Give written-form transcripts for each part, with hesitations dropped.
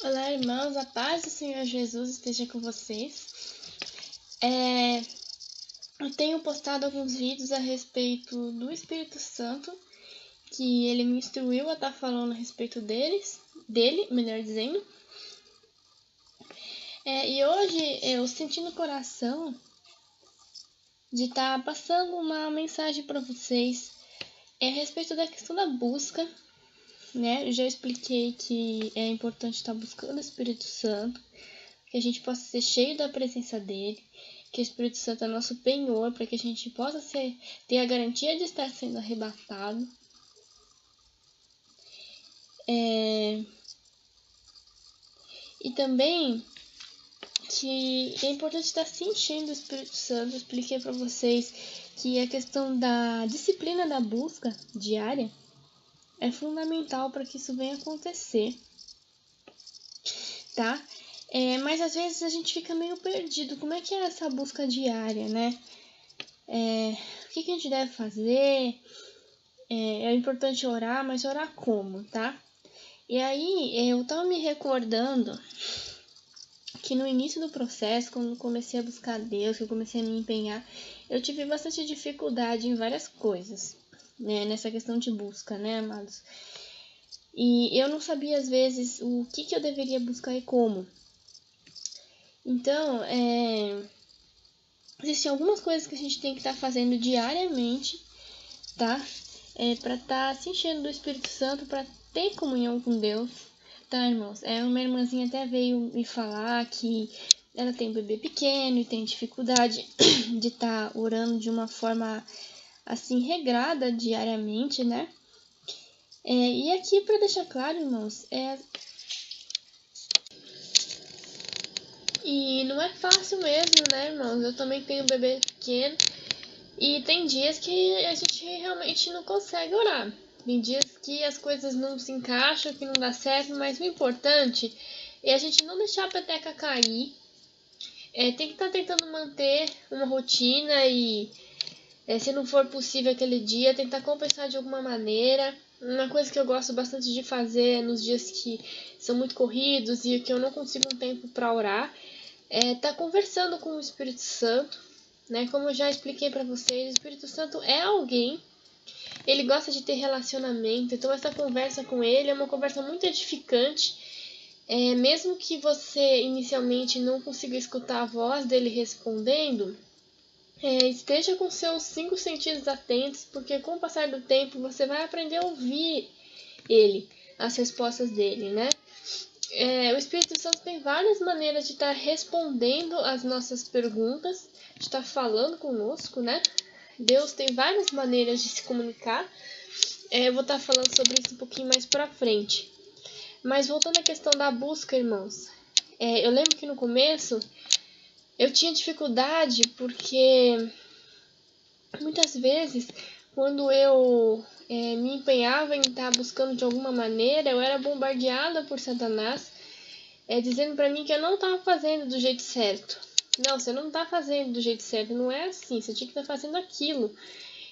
Olá, irmãos, a paz do Senhor Jesus esteja com vocês. Eu tenho postado alguns vídeos a respeito do Espírito Santo, que ele me instruiu a estar falando a respeito dele, melhor dizendo. E hoje eu senti no coração de estar passando uma mensagem para vocês a respeito da questão da busca, né? Eu já expliquei que é importante estar buscando o Espírito Santo, que a gente possa ser cheio da presença dele, que o Espírito Santo é nosso penhor, para que a gente possa ter a garantia de estar sendo arrebatado. E também que é importante estar se enchendo do Espírito Santo. Eu expliquei para vocês que a questão da disciplina da busca diária é fundamental para que isso venha acontecer, tá? Mas às vezes a gente fica meio perdido. Como é que é essa busca diária, né? O que a gente deve fazer? É importante orar, mas orar como, tá? E aí eu tava me recordando que no início do processo, quando eu comecei a buscar Deus, que eu comecei a me empenhar, eu tive bastante dificuldade em várias coisas, né? Nessa questão de busca, né, amados? E eu não sabia às vezes o que eu deveria buscar e como. Então, existem algumas coisas que a gente tem que estar fazendo diariamente, tá? Para estar se enchendo do Espírito Santo, para ter comunhão com Deus, tá, irmãos? Uma irmãzinha até veio me falar que ela tem um bebê pequeno e tem dificuldade de estar orando de uma forma assim regrada diariamente, né? E aqui para deixar claro, irmãos, e não é fácil mesmo, né, irmãos? Eu também tenho um bebê pequeno e tem dias que a gente realmente não consegue orar. Tem dias que as coisas não se encaixam, que não dá certo, mas o importante é a gente não deixar a peteca cair. Tem que estar tentando manter uma rotina e, se não for possível aquele dia, tentar compensar de alguma maneira. Uma coisa que eu gosto bastante de fazer nos dias que são muito corridos e que eu não consigo um tempo para orar, estar conversando com o Espírito Santo, né? Como eu já expliquei para vocês, o Espírito Santo é alguém. Ele gosta de ter relacionamento, então essa conversa com ele é uma conversa muito edificante. Mesmo que você inicialmente não consiga escutar a voz dele respondendo, esteja com seus 5 sentidos atentos, porque com o passar do tempo você vai aprender a ouvir ele, as respostas dele, né? O Espírito Santo tem várias maneiras de estar respondendo as nossas perguntas, de estar falando conosco, né? Deus tem várias maneiras de se comunicar. Eu vou estar falando sobre isso um pouquinho mais pra frente. Mas voltando à questão da busca, irmãos. Eu lembro que no começo eu tinha dificuldade porque muitas vezes quando eu me empenhava em estar buscando de alguma maneira, eu era bombardeada por Satanás, dizendo pra mim que eu não estava fazendo do jeito certo. Não, você não está fazendo do jeito certo, não é assim, você tinha que estar fazendo aquilo.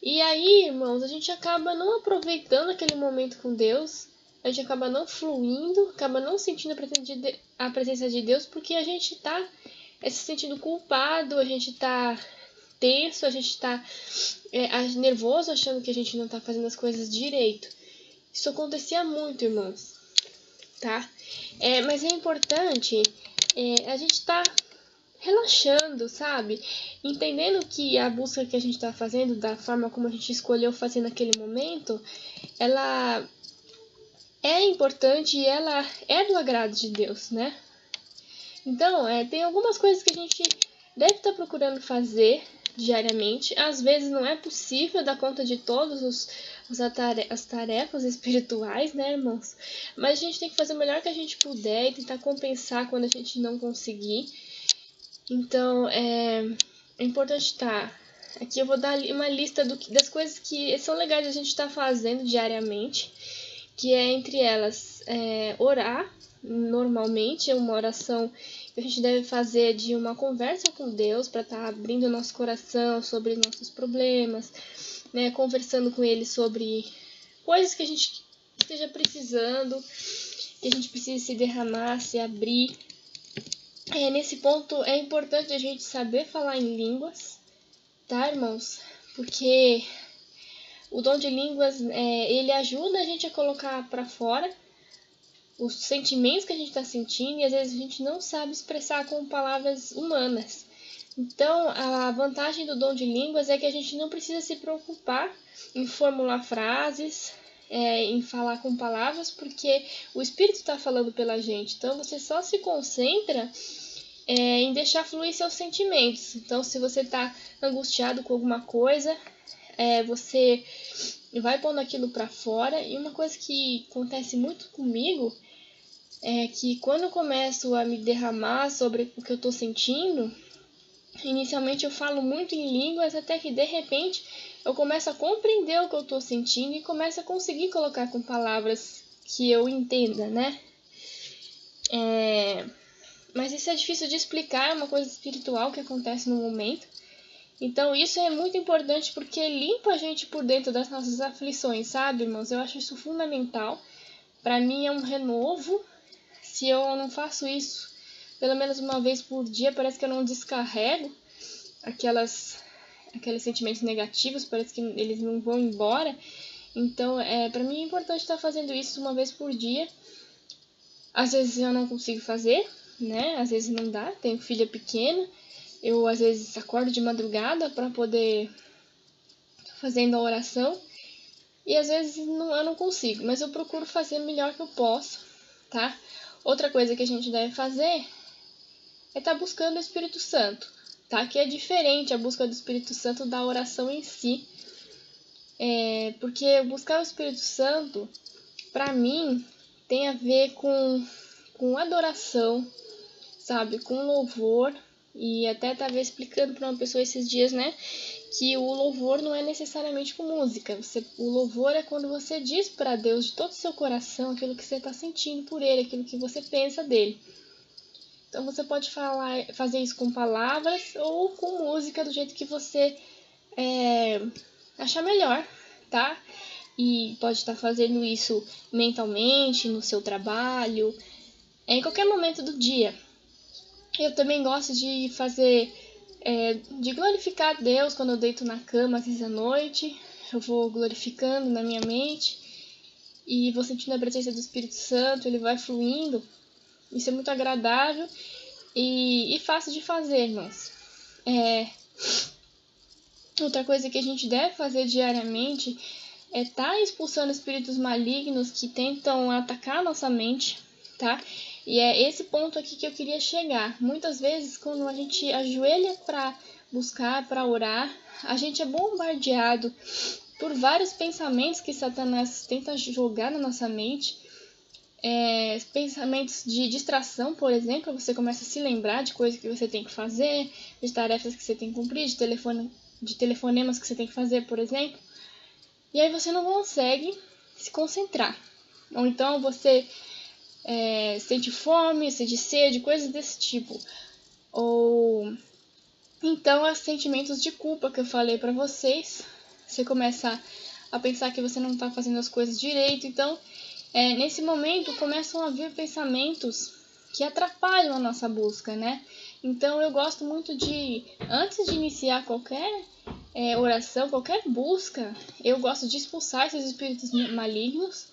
E aí, irmãos, a gente acaba não aproveitando aquele momento com Deus, a gente acaba não fluindo, acaba não sentindo a presença de Deus, porque a gente tá se sentindo culpado, a gente tá tenso, a gente tá nervoso, achando que a gente não tá fazendo as coisas direito. Isso acontecia muito, irmãos, tá? Mas é importante a gente tá relaxando, sabe? Entendendo que a busca que a gente está fazendo, da forma como a gente escolheu fazer naquele momento, ela é importante e ela é do agrado de Deus, né? Então, tem algumas coisas que a gente deve estar procurando fazer diariamente. Às vezes não é possível dar conta de todas as tarefas espirituais, né, irmãos? Mas a gente tem que fazer o melhor que a gente puder e tentar compensar quando a gente não conseguir. Então, é importante estar. Aqui eu vou dar uma lista das coisas que são legais a gente estar fazendo diariamente, que é entre elas orar normalmente, é uma oração que a gente deve fazer de uma conversa com Deus, para estar abrindo o nosso coração sobre nossos problemas, né, conversando com Ele sobre coisas que a gente esteja precisando. que a gente precisa se derramar, se abrir. Nesse ponto é importante a gente saber falar em línguas, tá, irmãos? Porque o dom de línguas, ele ajuda a gente a colocar para fora os sentimentos que a gente está sentindo e às vezes a gente não sabe expressar com palavras humanas. Então, a vantagem do dom de línguas é que a gente não precisa se preocupar em formular frases, em falar com palavras, porque o Espírito está falando pela gente. Então, você só se concentra em deixar fluir seus sentimentos. Então, se você está angustiado com alguma coisa, você vai pondo aquilo para fora. E uma coisa que acontece muito comigo é que quando eu começo a me derramar sobre o que eu estou sentindo, inicialmente eu falo muito em línguas, até que de repente eu começo a compreender o que eu estou sentindo e começo a conseguir colocar com palavras que eu entenda, né? Mas isso é difícil de explicar, é uma coisa espiritual que acontece no momento. Então isso é muito importante porque limpa a gente por dentro das nossas aflições, sabe, irmãos? Eu acho isso fundamental. Para mim é um renovo. Se eu não faço isso pelo menos uma vez por dia, parece que eu não descarrego aqueles sentimentos negativos, parece que eles não vão embora. Então, para mim é importante estar fazendo isso uma vez por dia. Às vezes eu não consigo fazer, né? Às vezes não dá, tenho filha pequena. Eu, às vezes, acordo de madrugada para poder fazendo a oração. E, às vezes, eu não consigo, mas eu procuro fazer o melhor que eu posso, tá? Outra coisa que a gente deve fazer é estar buscando o Espírito Santo, tá? Que é diferente a busca do Espírito Santo da oração em si. Porque buscar o Espírito Santo, para mim, tem a ver com adoração, sabe? Com louvor. E até estava explicando para uma pessoa esses dias, né? Que o louvor não é necessariamente com música. O louvor é quando você diz para Deus de todo o seu coração aquilo que você está sentindo por Ele, aquilo que você pensa dele. Então você pode fazer isso com palavras ou com música do jeito que você achar melhor, tá? E pode estar fazendo isso mentalmente, no seu trabalho, em qualquer momento do dia. Eu também gosto de fazer, de glorificar a Deus quando eu deito na cama às vezes à noite. Eu vou glorificando na minha mente e vou sentindo a presença do Espírito Santo, ele vai fluindo. Isso é muito agradável e fácil de fazer, irmãos. Outra coisa que a gente deve fazer diariamente é estar expulsando espíritos malignos que tentam atacar a nossa mente, tá? E é esse ponto aqui que eu queria chegar. Muitas vezes, quando a gente ajoelha para buscar, para orar, a gente é bombardeado por vários pensamentos que Satanás tenta jogar na nossa mente. Pensamentos de distração, por exemplo, você começa a se lembrar de coisas que você tem que fazer, de tarefas que você tem que cumprir, de telefonemas que você tem que fazer, por exemplo. E aí você não consegue se concentrar. Ou então você sente fome, sente sede, coisas desse tipo. Ou então os sentimentos de culpa que eu falei pra vocês. Você começa a pensar que você não tá fazendo as coisas direito. Então, nesse momento começam a vir pensamentos que atrapalham a nossa busca, né? Então eu gosto muito de, antes de iniciar qualquer oração, qualquer busca, eu gosto de expulsar esses espíritos malignos,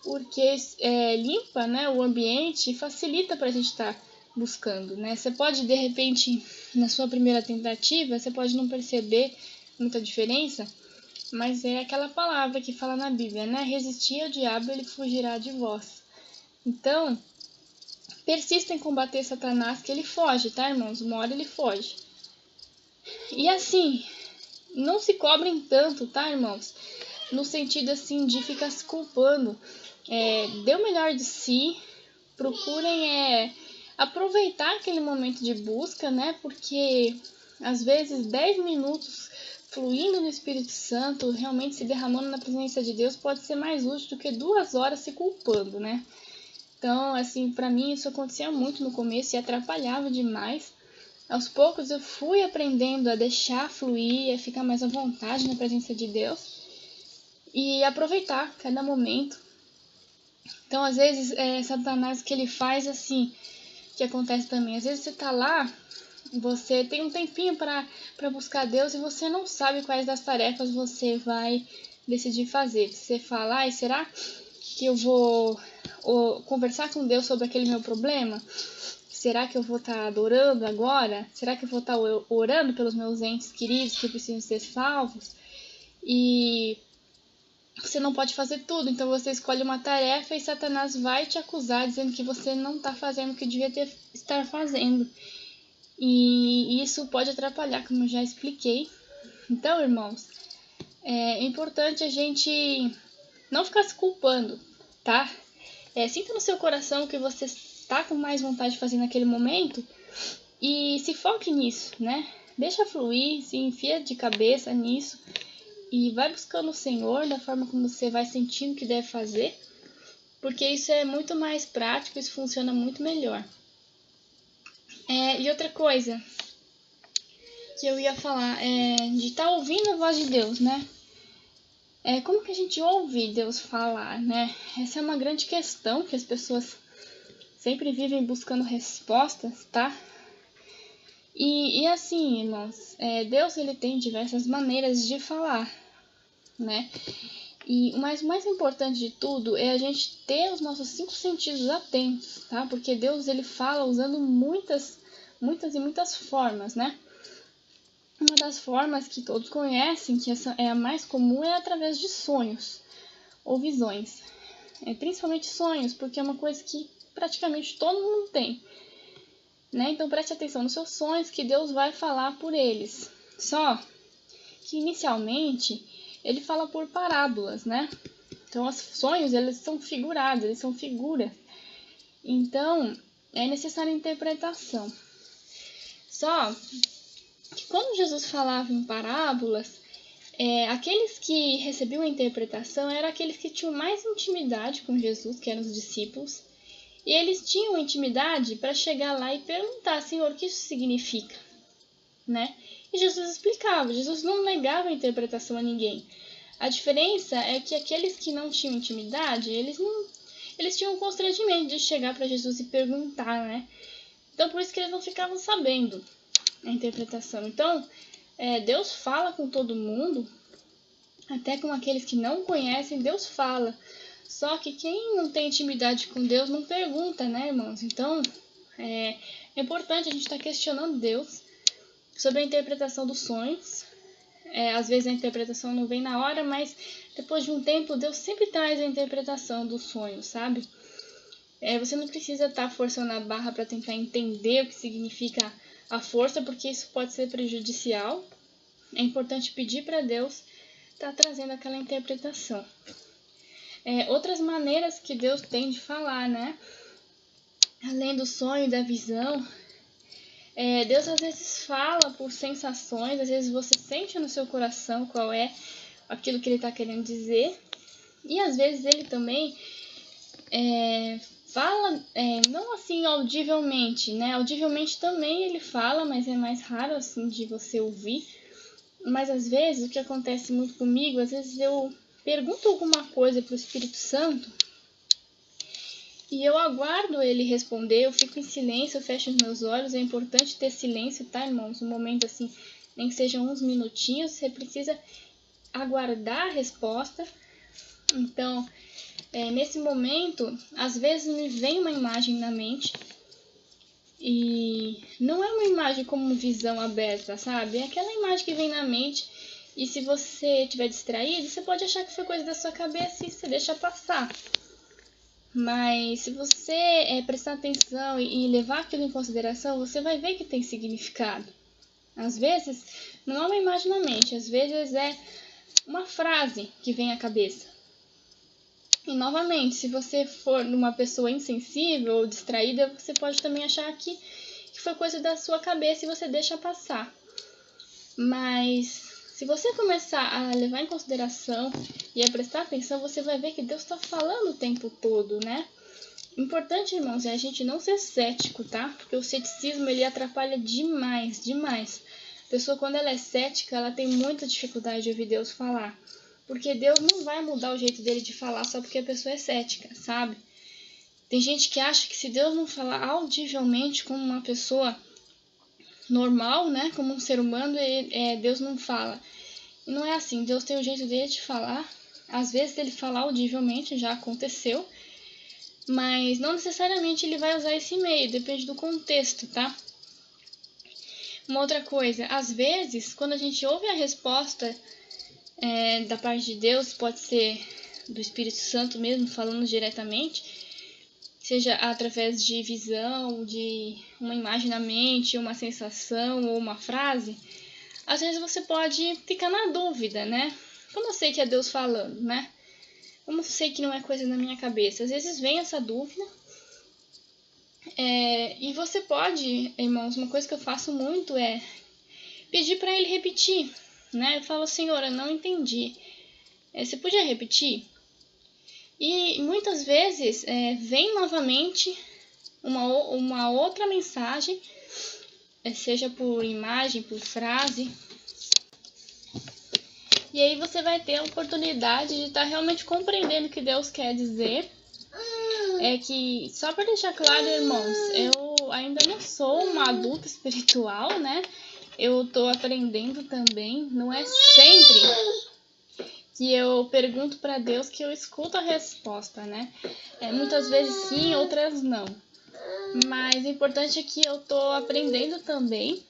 porque limpa, né, o ambiente e facilita para a gente estar buscando, né? Você pode, de repente, na sua primeira tentativa, você pode não perceber muita diferença, mas é aquela palavra que fala na Bíblia, né? Resistir ao diabo, ele fugirá de vós. Então, persista em combater Satanás, que ele foge, tá, irmãos? Uma hora ele foge. E assim, não se cobrem tanto, tá, irmãos? No sentido, assim, de ficar se culpando. Dê o melhor de si, procurem aproveitar aquele momento de busca, né? Porque, às vezes, 10 minutos fluindo no Espírito Santo, realmente se derramando na presença de Deus, pode ser mais útil do que 2 horas se culpando, né? Então, assim, pra mim isso acontecia muito no começo e atrapalhava demais. Aos poucos eu fui aprendendo a deixar fluir, a ficar mais à vontade na presença de Deus e aproveitar cada momento. Então, às vezes, Satanás, o que ele faz assim, que acontece também, às vezes você tá lá, você tem um tempinho para buscar Deus e você não sabe quais das tarefas você vai decidir fazer. Você fala, ai, será que eu vou conversar com Deus sobre aquele meu problema? Será que eu vou estar adorando agora? Será que eu vou estar orando pelos meus entes queridos que precisam ser salvos? E você não pode fazer tudo, então você escolhe uma tarefa e Satanás vai te acusar dizendo que você não está fazendo o que devia estar fazendo. E isso pode atrapalhar, como eu já expliquei. Então, irmãos, é importante a gente não ficar se culpando, tá? Sinta no seu coração o que você está com mais vontade de fazer naquele momento e se foque nisso, né? Deixa fluir, se enfia de cabeça nisso e vai buscando o Senhor da forma como você vai sentindo que deve fazer, porque isso é muito mais prático, isso funciona muito melhor. E outra coisa que eu ia falar é de estar ouvindo a voz de Deus, né? Como que a gente ouve Deus falar, né? Essa é uma grande questão que as pessoas sempre vivem buscando respostas, tá? E assim, irmãos, Deus ele tem diversas maneiras de falar, né? E o mais importante de tudo é a gente ter os nossos 5 sentidos atentos, tá? Porque Deus ele fala usando muitas e muitas formas, né? Uma das formas que todos conhecem, que essa é a mais comum, é através de sonhos ou visões. Principalmente sonhos, porque é uma coisa que praticamente todo mundo tem, né? Então preste atenção nos seus sonhos que Deus vai falar por eles. Só que inicialmente ele fala por parábolas, né? Então os sonhos eles são figurados, eles são figuras. Então é necessária interpretação. Só que quando Jesus falava em parábolas, aqueles que recebiam a interpretação eram aqueles que tinham mais intimidade com Jesus, que eram os discípulos, e eles tinham intimidade para chegar lá e perguntar, Senhor, o que isso significa? Né? E Jesus explicava, Jesus não negava a interpretação a ninguém. A diferença é que aqueles que não tinham intimidade, eles tinham um constrangimento de chegar para Jesus e perguntar, né? Então por isso que eles não ficavam sabendo a interpretação. Então, Deus fala com todo mundo, até com aqueles que não conhecem, Deus fala. Só que quem não tem intimidade com Deus não pergunta, né, irmãos? Então, é importante a gente estar questionando Deus sobre a interpretação dos sonhos. Às vezes a interpretação não vem na hora, mas depois de um tempo, Deus sempre traz a interpretação dos sonhos, sabe? Você não precisa estar forçando a barra para tentar entender o que significa a força, porque isso pode ser prejudicial. É importante pedir para Deus estar trazendo aquela interpretação. Outras maneiras que Deus tem de falar, né? Além do sonho e da visão, Deus às vezes fala por sensações, às vezes você sente no seu coração qual é aquilo que Ele está querendo dizer. E às vezes Ele também fala, não assim audivelmente, né? Audivelmente também Ele fala, mas é mais raro assim de você ouvir. Mas às vezes o que acontece muito comigo, às vezes eu pergunto alguma coisa para o Espírito Santo e eu aguardo ele responder, eu fico em silêncio, eu fecho os meus olhos. É importante ter silêncio, tá, irmãos? Um momento assim, nem que sejam uns minutinhos, você precisa aguardar a resposta. Então, nesse momento, às vezes me vem uma imagem na mente e não é uma imagem como visão aberta, sabe? É aquela imagem que vem na mente e se você estiver distraído, você pode achar que foi coisa da sua cabeça e você deixa passar. Mas se você prestar atenção e levar aquilo em consideração, você vai ver que tem significado. Às vezes, não é uma imagem na mente, às vezes é uma frase que vem à cabeça. E novamente, se você for uma pessoa insensível ou distraída, você pode também achar que foi coisa da sua cabeça e você deixa passar. Mas se você começar a levar em consideração e a prestar atenção, você vai ver que Deus está falando o tempo todo, né? Importante, irmãos, é a gente não ser cético, tá? Porque o ceticismo, ele atrapalha demais, demais. A pessoa, quando ela é cética, ela tem muita dificuldade de ouvir Deus falar. Porque Deus não vai mudar o jeito dele de falar só porque a pessoa é cética, sabe? Tem gente que acha que se Deus não falar audivelmente como uma pessoa normal, né? Como um ser humano, Deus não fala. E não é assim. Deus tem o jeito dele de falar. Às vezes ele fala audivelmente, já aconteceu. Mas não necessariamente ele vai usar esse meio, depende do contexto, tá? Uma outra coisa, às vezes, quando a gente ouve a resposta da parte de Deus, pode ser do Espírito Santo mesmo, falando diretamente, seja através de visão, de uma imagem na mente, uma sensação ou uma frase, às vezes você pode ficar na dúvida, né? Como eu sei que é Deus falando, né? Como eu sei que não é coisa na minha cabeça? Às vezes vem essa dúvida. E você pode, irmãos, uma coisa que eu faço muito é pedir para ele repetir, né? Eu falo, Senhor, eu não entendi. Você podia repetir? E muitas vezes vem novamente uma outra mensagem, seja por imagem, por frase. E aí você vai ter a oportunidade de estar realmente compreendendo o que Deus quer dizer. É que, só para deixar claro, irmãos, eu ainda não sou uma adulta espiritual, né? Eu tô aprendendo também. Não é sempre que eu pergunto para Deus que eu escuto a resposta, né? Muitas vezes sim, outras não. Mas o importante é que eu tô aprendendo também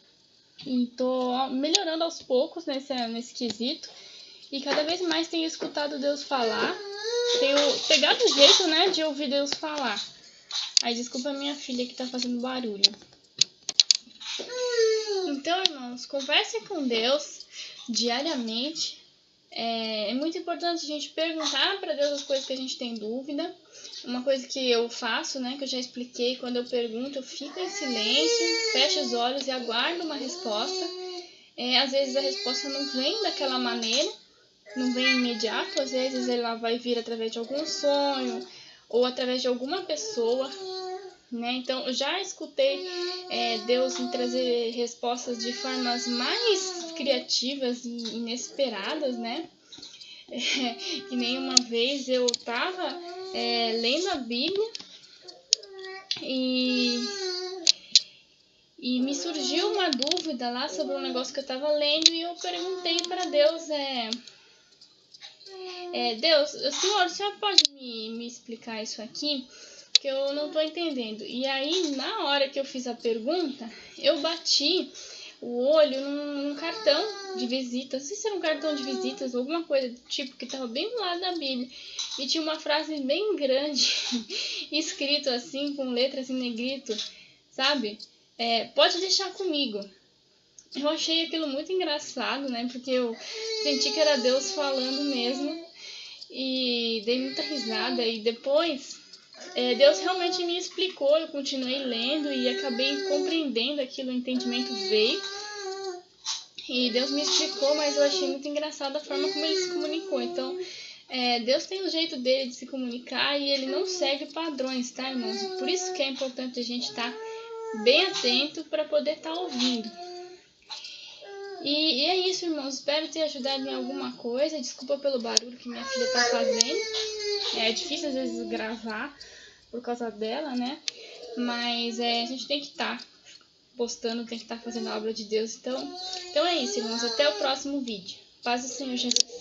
e tô melhorando aos poucos nesse quesito. E cada vez mais tenho escutado Deus falar. Tenho pegado o jeito, né, de ouvir Deus falar. Aí, desculpa a minha filha que tá fazendo barulho. Então, irmãos, converse com Deus diariamente. É muito importante a gente perguntar para Deus as coisas que a gente tem dúvida. Uma coisa que eu faço, né, que eu já expliquei, quando eu pergunto, eu fico em silêncio, fecho os olhos e aguardo uma resposta. Às vezes a resposta não vem daquela maneira, não vem imediato, às vezes ela vai vir através de algum sonho ou através de alguma pessoa, né? Então, eu já escutei Deus me trazer respostas de formas mais criativas e inesperadas, né? Que nem uma vez eu estava lendo a Bíblia e me surgiu uma dúvida lá sobre um negócio que eu estava lendo e eu perguntei para Deus, Deus, o senhor pode me explicar isso aqui? Que eu não estou entendendo. E aí, na hora que eu fiz a pergunta, eu bati o olho num cartão de visitas. Não sei se era um cartão de visitas ou alguma coisa do tipo, que estava bem do lado da Bíblia. E tinha uma frase bem grande, escrito assim, com letras em negrito, sabe? Pode deixar comigo. Eu achei aquilo muito engraçado, né? Porque eu senti que era Deus falando mesmo. E dei muita risada. E depois, Deus realmente me explicou. Eu continuei lendo e acabei compreendendo aquilo. O entendimento veio. E Deus me explicou, mas eu achei muito engraçada a forma como ele se comunicou. Então, Deus tem o jeito dele de se comunicar e ele não segue padrões, tá, irmãos? Por isso que é importante a gente estar bem atento para poder estar ouvindo. E é isso, irmãos. Espero ter ajudado em alguma coisa. Desculpa pelo barulho que minha filha está fazendo. É difícil às vezes gravar por causa dela, né? Mas a gente tem que estar postando, tem que estar fazendo a obra de Deus. Então é isso, irmãos. Até o próximo vídeo. Paz do Senhor Jesus.